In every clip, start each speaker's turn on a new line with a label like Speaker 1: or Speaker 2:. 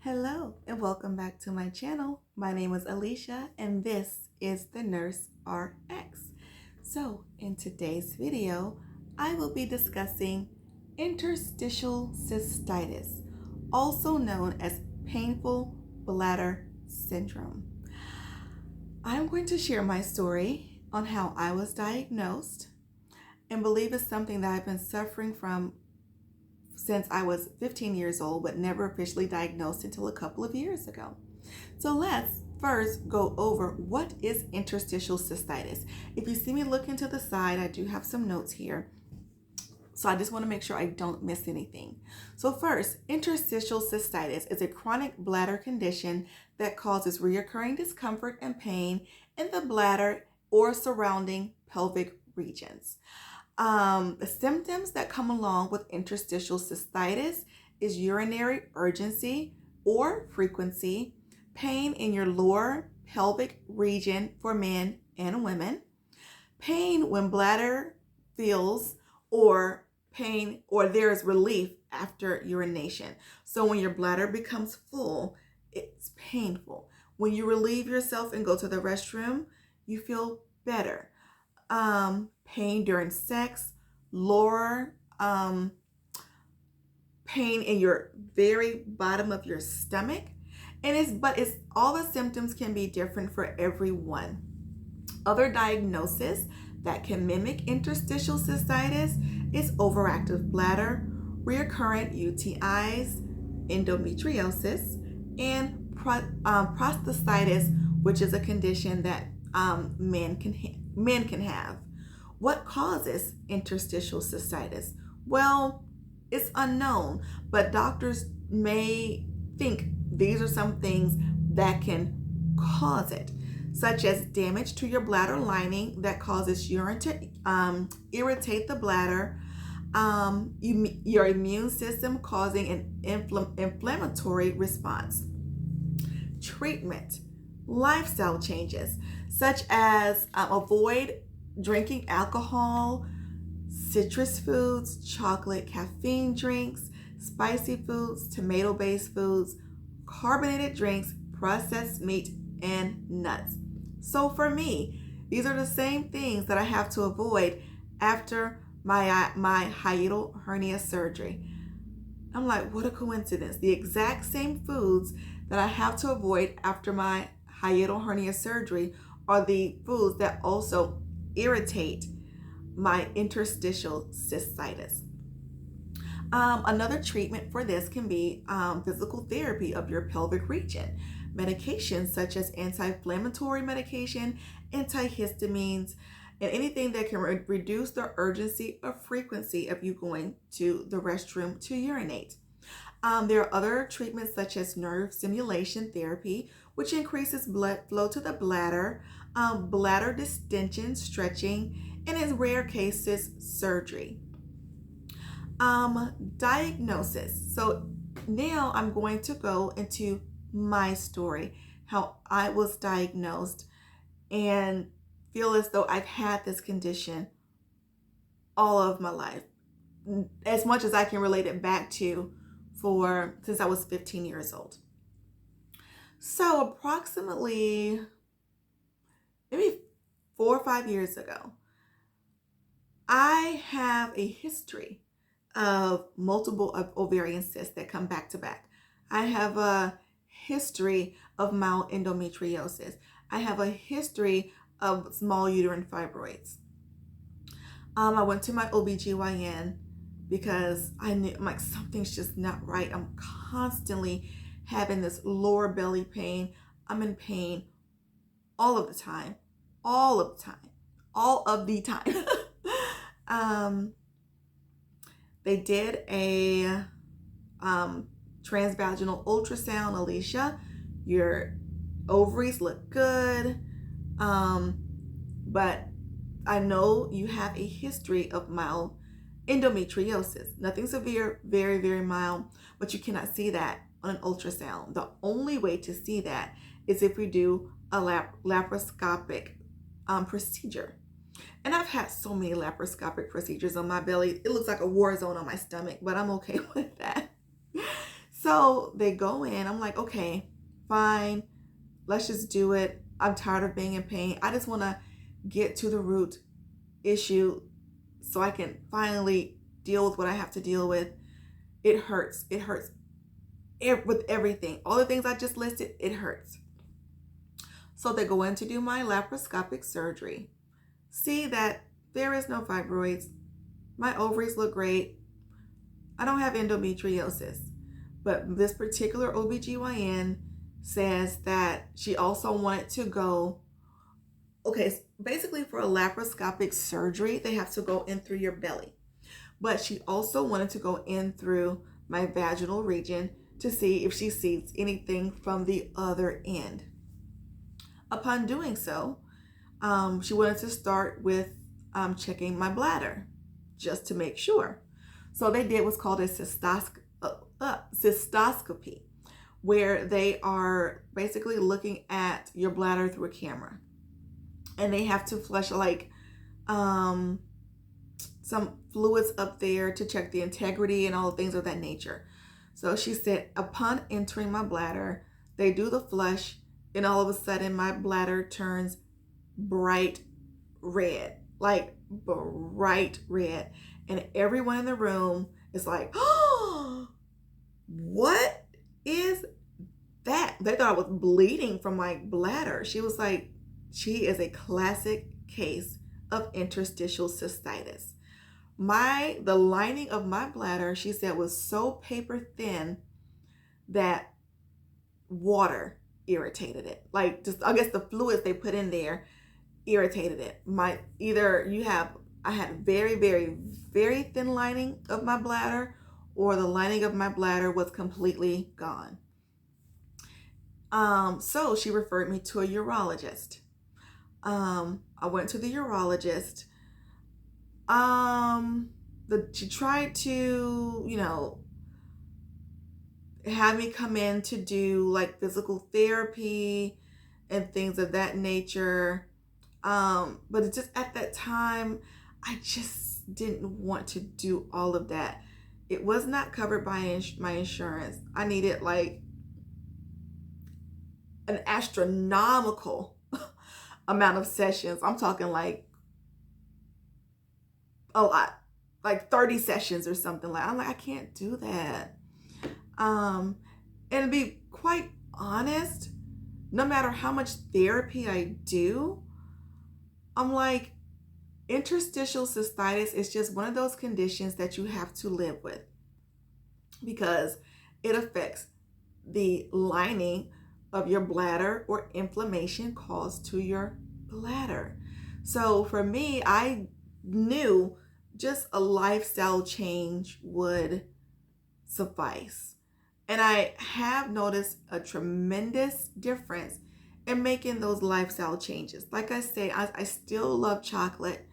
Speaker 1: Hello and welcome back to my channel. My name is Aleisha and this is the Nurse RX. So in today's video, I will be discussing interstitial cystitis, also known as painful bladder syndrome. I'm going to share my story on how I was diagnosed and believe it's something that I've been suffering from since I was 15 years old, but never officially diagnosed until a couple of years ago. So let's first go over what is interstitial cystitis. If you see me looking to the side, I do have some notes here. So I just want to make sure I don't miss anything. So first, interstitial cystitis is a chronic bladder condition that causes recurring discomfort and pain in the bladder or surrounding pelvic regions. The symptoms that come along with interstitial cystitis is urinary urgency or frequency, pain in your lower pelvic region for men and women, pain when bladder fills, or pain or there is relief after urination. So when your bladder becomes full, it's painful. When you relieve yourself and go to the restroom, you feel better. Pain during sex, lower pain in your very bottom of your stomach, and it's all the symptoms can be different for everyone. Other diagnoses that can mimic interstitial cystitis is overactive bladder, recurrent UTIs, endometriosis, and prostatitis, which is a condition that men can have. What causes interstitial cystitis? Well, it's unknown, but doctors may think these are some things that can cause it, such as damage to your bladder lining that causes urine to irritate the bladder, your immune system causing an inflammatory response. Treatment, lifestyle changes, such as avoid drinking alcohol, citrus foods, chocolate, caffeine drinks, spicy foods, tomato-based foods, carbonated drinks, processed meat, and nuts. So for me, these are the same things that I have to avoid after my hiatal hernia surgery. I'm like, what a coincidence. The exact same foods that I have to avoid after my hiatal hernia surgery are the foods that also irritate my interstitial cystitis. Another treatment for this can be physical therapy of your pelvic region. Medications such as anti-inflammatory medication, antihistamines, and anything that can reduce the urgency or frequency of you going to the restroom to urinate. There are other treatments such as nerve stimulation therapy, which increases blood flow to the bladder, bladder distension, stretching, and in rare cases, surgery. Diagnosis. So now I'm going to go into my story, how I was diagnosed, and feel as though I've had this condition all of my life, as much as I can relate it back to since I was 15 years old. So approximately maybe 4 or 5 years ago, I have a history of multiple ovarian cysts that come back to back. I have a history of mild endometriosis. I have a history of small uterine fibroids. I went to my OBGYN because I knew like something's just not right. I'm constantly having this lower belly pain. I'm in pain all of the time. They did a transvaginal ultrasound, Aleisha. Your ovaries look good, but I know you have a history of mild endometriosis. Nothing severe, very, very mild, but you cannot see that on an ultrasound. The only way to see that is if we do a laparoscopic procedure. And I've had so many laparoscopic procedures on my belly. It looks like a war zone on my stomach, but I'm okay with that. So they go in. I'm like, okay, fine. Let's just do it. I'm tired of being in pain. I just want to get to the root issue so I can finally deal with what I have to deal with. It hurts. It hurts with everything. All the things I just listed, it hurts. So they go in to do my laparoscopic surgery. See that there is no fibroids. My ovaries look great. I don't have endometriosis. But this particular OBGYN says that she also wanted to go, okay, basically for a laparoscopic surgery, they have to go in through your belly. But she also wanted to go in through my vaginal region to see if she sees anything from the other end. Upon doing so, she wanted to start with checking my bladder just to make sure. So they did what's called a cystoscopy, where they are basically looking at your bladder through a camera. And they have to flush like some fluids up there to check the integrity and all the things of that nature. So she said, upon entering my bladder, they do the flush, and all of a sudden my bladder turns bright red, like bright red. And everyone in the room is like, oh, what is that? They thought I was bleeding from my bladder. She was like, she is a classic case of interstitial cystitis. The lining of my bladder, she said, was so paper thin that water irritated it. Like, just, I guess the fluids they put in there irritated it. I had very, very, very thin lining of my bladder, or the lining of my bladder was completely gone. So she referred me to a urologist. I went to the urologist. She tried to, have me come in to do like physical therapy and things of that nature. But it's just at that time, I just didn't want to do all of that. It was not covered by my insurance. I needed like an astronomical amount of sessions. I'm talking like a lot, like 30 sessions or something. Like, I'm like, I can't do that. And to be quite honest, no matter how much therapy I do, I'm like, interstitial cystitis is just one of those conditions that you have to live with, because it affects the lining of your bladder or inflammation caused to your bladder. So for me, I knew just a lifestyle change would suffice. And I have noticed a tremendous difference in making those lifestyle changes. Like I say, I still love chocolate.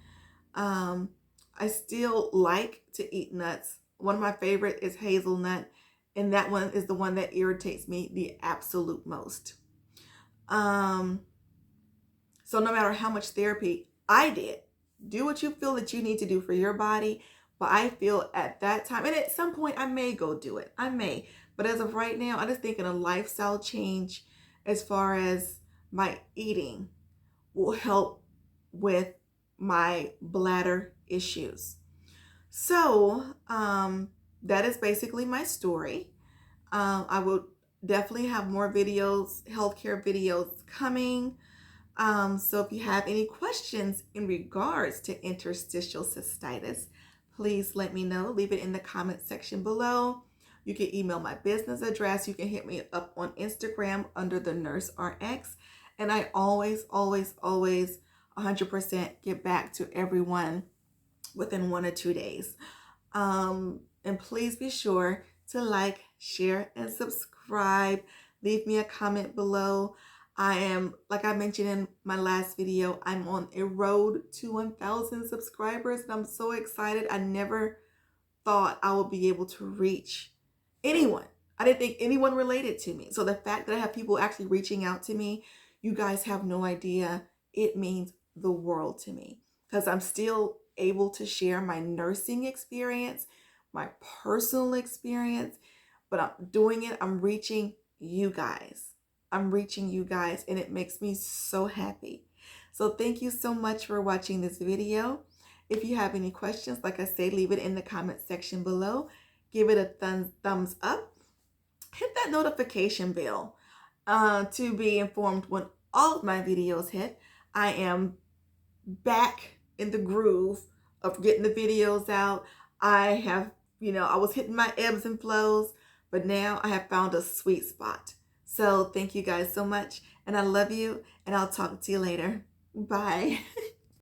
Speaker 1: I still like to eat nuts. One of my favorite is hazelnut, and that one is the one that irritates me the absolute most. So no matter how much therapy I did, do what you feel that you need to do for your body. But I feel at that time, and at some point I may go do it. I may. But as of right now, I'm just thinking a lifestyle change as far as my eating will help with my bladder issues. So that is basically my story. I will definitely have more videos, healthcare videos coming. So if you have any questions in regards to interstitial cystitis, please let me know. Leave it in the comment section below. You can email my business address. You can hit me up on Instagram under thenurserx. And I always 100% get back to everyone within 1 or 2 days. And please be sure to like, share, and subscribe. Leave me a comment below. I am, like I mentioned in my last video, I'm on a road to 1,000 subscribers, and I'm so excited. I never thought I would be able to reach anyone. I didn't think anyone related to me. So the fact that I have people actually reaching out to me, you guys have no idea. It means the world to me, because I'm still able to share my nursing experience, my personal experience, but I'm doing it. I'm reaching you guys. I'm reaching you guys, and it makes me so happy. So thank you so much for watching this video. If you have any questions, like I say, leave it in the comment section below. Give it a thumbs up. Hit that notification bell to be informed when all of my videos hit. I am back in the groove of getting the videos out. I have, I was hitting my ebbs and flows, but now I have found a sweet spot. So thank you guys so much, and I love you, and I'll talk to you later. Bye.